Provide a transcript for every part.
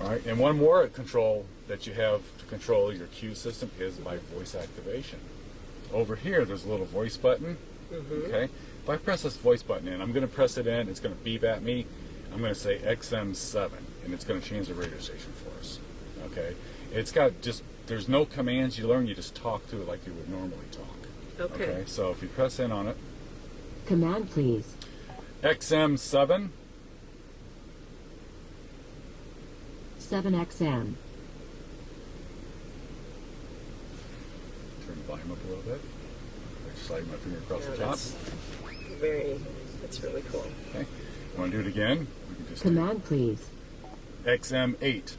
All right, and one more control that you have to control your CUE system is by voice activation. Over here, there's a little voice button. Okay, if I press this voice button in, I'm going to press it in. It's going to beep at me. I'm going to say XM7, and it's going to change the radio station for us. Okay, it's got just there's no commands you learn. You just talk to it like you would normally talk. Okay, so if you press in on it, command please. XM7. 7XM. Turn the volume up a little bit. I slide my finger across the top. That's really cool. Okay. You want to do it again? We can just command please. XM8.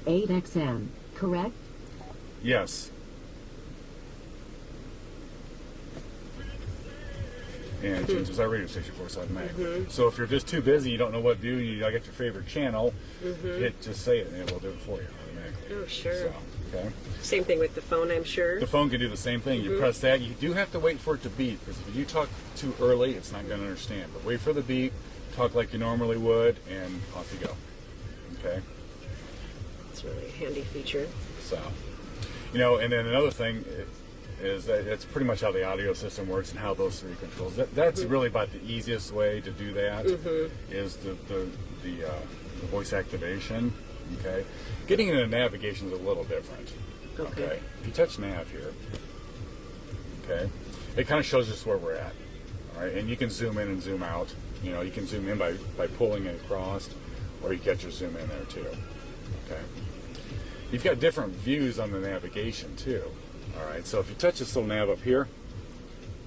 8XM, correct? Yes. And it changes our radio station for us automatically. So if you're just too busy, you don't know what to do, you got your favorite channel, just say it and it will do it for you automatically. Oh, sure. So, okay. Same thing with the phone, I'm sure. The phone can do the same thing. You press that. You do have to wait for it to beep, because if you talk too early, it's not going to understand. But wait for the beep, talk like you normally would, and off you go. Okay? It's really a handy feature. So, you know, and then another thing is that it's pretty much how the audio system works and how those three controls. That's really about the easiest way to do that is the voice activation. Okay, getting into navigation is a little different. Okay, if you touch nav here, okay, it kind of shows us where we're at. All right, and you can zoom in and zoom out. You know, you can zoom in by pulling it across, or you get your zoom in there too. Okay, you've got different views on the navigation too. All right, so if you touch this little nav up here,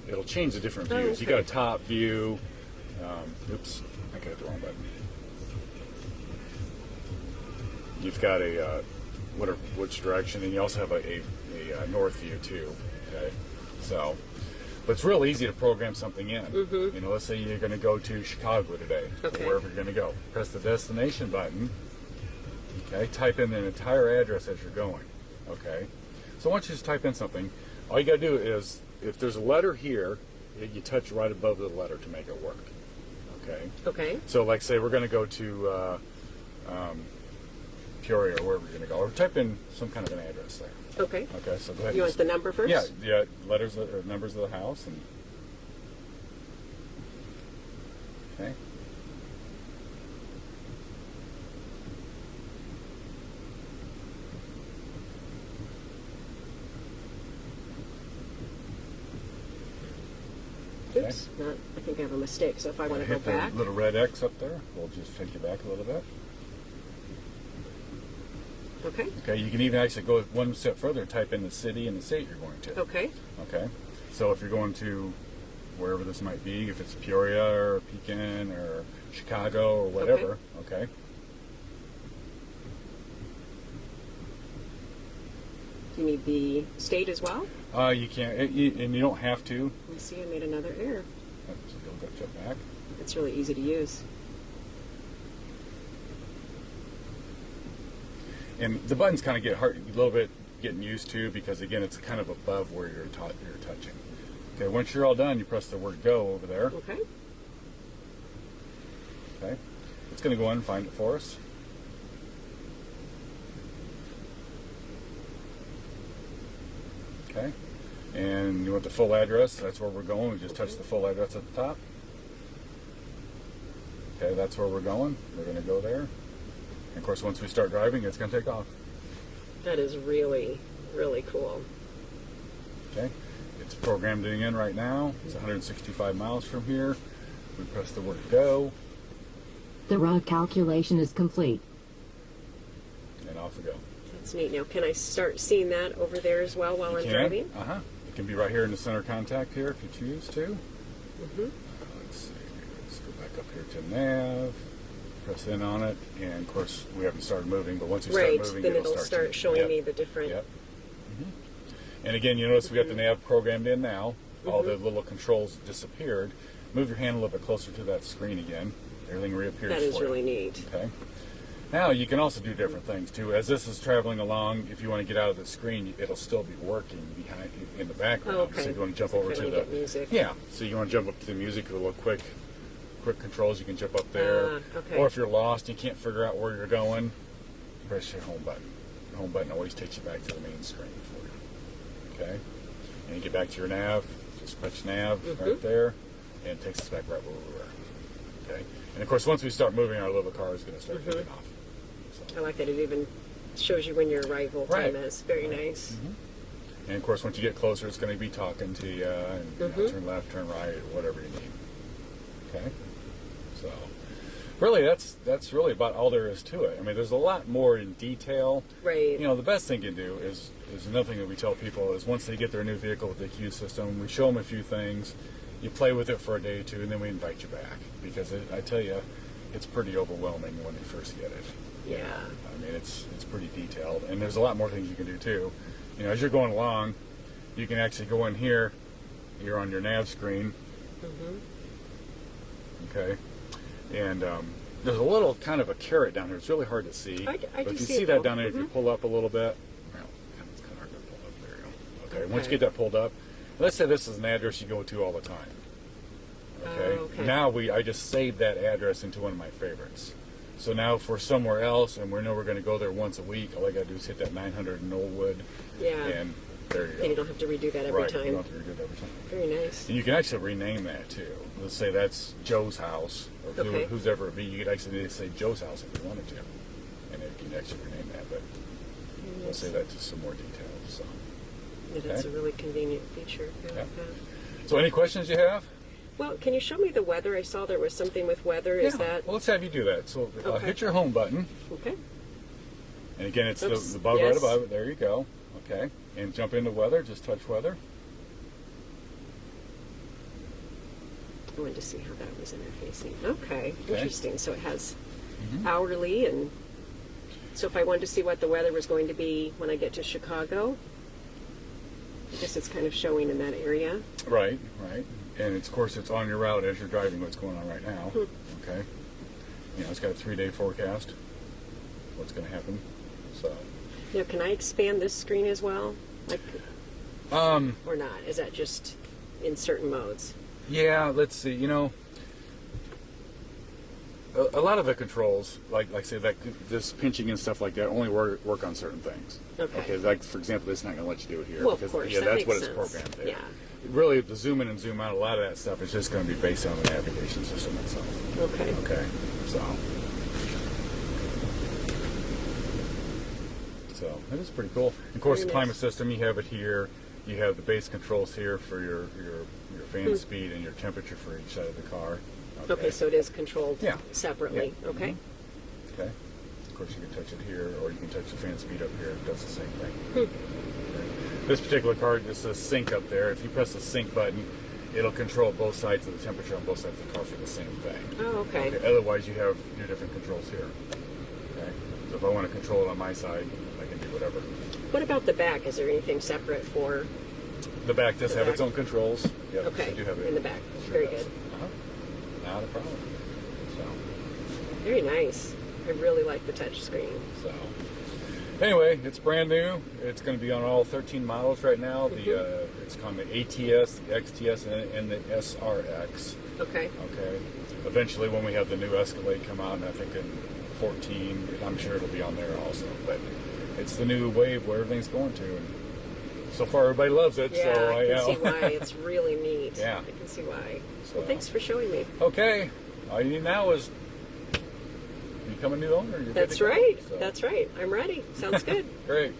it'll change the different views. You got a top view. Oops, I got the wrong button. You've got a which direction, and you also have a north view too. Okay, so, but it's real easy to program something in. You know, let's say you're going to go to Chicago today, or wherever you're going to go. Press the destination button. Okay, type in the entire address as you're going. Okay. So once you just type in something, all you got to do is, if there's a letter here, you touch right above the letter to make it work. Okay? Okay. So like say we're going to go to Peoria or wherever we're going to go, or type in some kind of an address there. Okay. Okay, so go ahead. You want the number first? Yeah, letters or numbers of the house. And okay. Oops, I think I have a mistake. So if I want to go hit back. the little red X up there, we'll just take you back a little bit. Okay. Okay, you can even actually go one step further and type in the city and the state you're going to. Okay. Okay, so if you're going to wherever this might be, if it's Peoria or Pekin or Chicago or whatever, okay. Do you need the state as well? You can't, and you don't have to. Let's see, I made another error. So you'll go jump back. It's really easy to use. And the buttons kind of get hard, a little bit getting used to, because again, it's kind of above where you're touching. Okay, once you're all done, you press the word go over there. Okay. Okay, it's going to go in and find it for us. Okay, and you want the full address, that's where we're going. We just touch the full address at the top. Okay, that's where we're going. We're going to go there. And of course, once we start driving, it's going to take off. That is really, really cool. Okay, it's programmed in right now. It's 165 miles from here. We press the word go. The route calculation is complete. And off we go. That's neat. Now, can I start seeing that over there as well while I'm driving? It can be right here in the center contact here if you choose to. Let's see. Let's go back up here to nav. Press in on it, and of course we haven't started moving. But once we start moving, then it'll start showing me the different. Yep. And again, you notice we got the nav programmed in now. All the little controls disappeared. Move your hand a little bit closer to that screen again. Everything reappears. That is really neat. Okay. Now you can also do different things too. As this is traveling along, if you want to get out of the screen, it'll still be working behind in the background. Okay. So you want to jump over to the music. Yeah. So you want to jump up to the music a little quick quick controls. You can jump up there. Okay. Or if you're lost, you can't figure out where you're going, press your home button. The home button always takes you back to the main screen for you. Okay? And you get back to your nav, just press nav right there, and it takes us back right where we were. Okay? And of course, once we start moving, our little car is going to start taking off. So. I like that it even shows you when your arrival time is. Very nice. And of course, once you get closer, it's going to be talking to you, and you know, turn left, turn right, or whatever you need. Okay? So, really, that's really about all there is to it. I mean, there's a lot more in detail. Right. You know, the best thing you can do is another thing that we tell people is once they get their new vehicle with the CUE system, we show them a few things, you play with it for a day or two, and then we invite you back. Because I tell you, it's pretty overwhelming when you first get it. Yeah. I mean, it's pretty detailed, and there's a lot more things you can do too. You know, as you're going along, you can actually go in here. You're on your nav screen. Okay, and there's a little kind of a carrot down here. It's really hard to see. I but do if you see see it, that though. down there, if you pull up a little bit, well, it's kind of hard to pull up. There you go. Okay, once you get that pulled up, let's say this is an address you go to all the time. Okay. Okay. Now I just saved that address into one of my favorites. So now if we're somewhere else and we know we're going to go there once a week, all I got to do is hit that 900 Knollwood. Yeah. And there you go. And you don't have to redo that every right, time. you don't have to redo it every time. Very nice. And you can actually rename that too. Let's say that's Joe's house, or who's ever it be. You could actually say Joe's house if you wanted to, and it can actually rename that. But we'll say that to some more details. So. Yeah, that's a really convenient feature. I like that. So any questions you have? Well, can you show me the weather? I saw there was something with weather. Is that... Well, let's have you do that. So hit your home button. Okay. And again, it's the button right above it. There you go. Okay. And jump into weather. Just touch weather. I wanted to see how that was interfacing. Okay. Interesting. So it has hourly, and so if I wanted to see what the weather was going to be when I get to Chicago, I guess it's kind of showing in that area. Right, right. And of course, it's on your route as you're driving what's going on right now. Okay. You know, it's got a 3-day forecast. What's going to happen. So. Now, can I expand this screen as well? Like, or not? Is that just in certain modes? Yeah, let's see. You know, a lot of the controls, like say that this pinching and stuff like that, only work on certain things. Okay. Like for example, it's not going to let you do it here. Well, because, of course, yeah, that that's makes what sense. it's programmed there. Yeah. Really, the zoom in and zoom out, a lot of that stuff is just going to be based on the navigation system itself. Okay. Okay. So that is pretty cool. Of course, the climate system, you have it here. You have the base controls here for your fan speed and your temperature for each side of the car. Okay, so it is controlled separately. Yeah. Okay. Okay. Of course, you can touch it here, or you can touch the fan speed up here. It does the same thing. Okay. This particular car, it says sync up there. If you press the sync button, it'll control both sides of the temperature on both sides of the car for the same thing. Oh, okay. Otherwise, you have your different controls here. Okay. So if I want to control it on my side, I can do whatever. What about the back? Is there anything separate for... The back does have its own controls. Yep, okay, so do have it in the back. Sure Very does. good. Not a problem. So. Very nice. I really like the touch screen. So. Anyway, it's brand new. It's going to be on all 13 models right now. It's called the ATS, the XTS, and the SRX. Okay. Okay. Eventually, when we have the new Escalade come out, and I think in 14, I'm sure it'll be on there also. But it's the new wave where everything's going to. And so far, everybody loves it. Yeah, so I can see why. It's really neat. Yeah. I can see why. So. Well, thanks for showing me. Okay. All you need now is become a new owner. That's right. So. That's right. I'm ready. Sounds good. Great.